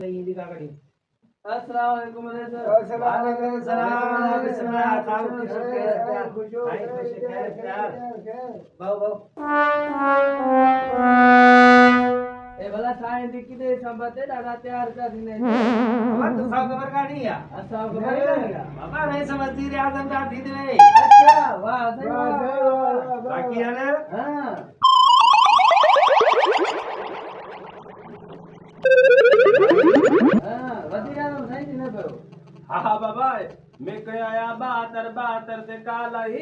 सही दिखा कड़ी। अस्सलाम वालेकुम सर। वालेकुम सलाम। बिस्मिल्लाह खाओ खुश हो के प्यार खुश हो भाई खुश है प्यार बाऊ बाऊ ए भला साईं दिक्की दे संबते दादा तैयार कर दिने। बाबा तू सब खबर का नहीं है अच्छा खबर नहीं है बाबा नहीं समझती रे आजम का थी दे अच्छा वाह सही वाह बाकी है ना हां हां वधिया सही दिने पे हाँ बाबा मैं कहीं आया बहत्तर से काल आई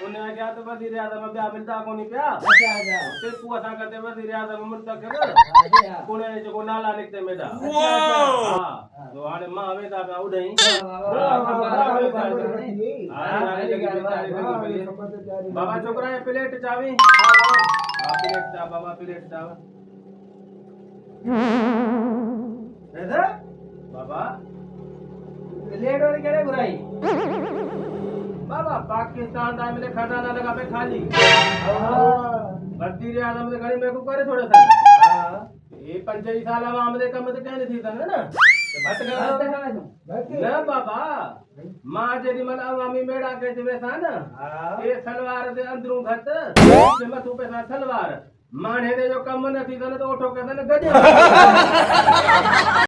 उन्हें क्या तो वजीर आजम ब्याह मिलता को नहीं प्या अच्छा अच्छा ते कुआ सा करते वजीर आजम मुर्ता कर हां हां कोने जो नाला निकते मेरा वाह हाँ तो आने माँ वेदा का उड़ई बाबा छोकरा है प्लेट चावी हाँ प्लेट चा बाबा प्लेट चा बाबा लेट और करे बुराई बाबा पाकिस्तान दा मिले खजाना लगा पे खाली वजीर आजम ने घड़ी में को करे थोड़ा सा ये 25 साल आवाम दे कम ते कहने थी तने ना बट गया ना बाबा मां जेदी मन अवामी मेड़ा के जवे सा ना ये सलवार दे अंदरू घट जे मथू पे सा सलवार माने दे जो कम न थी तने तो ओठो के तने गजे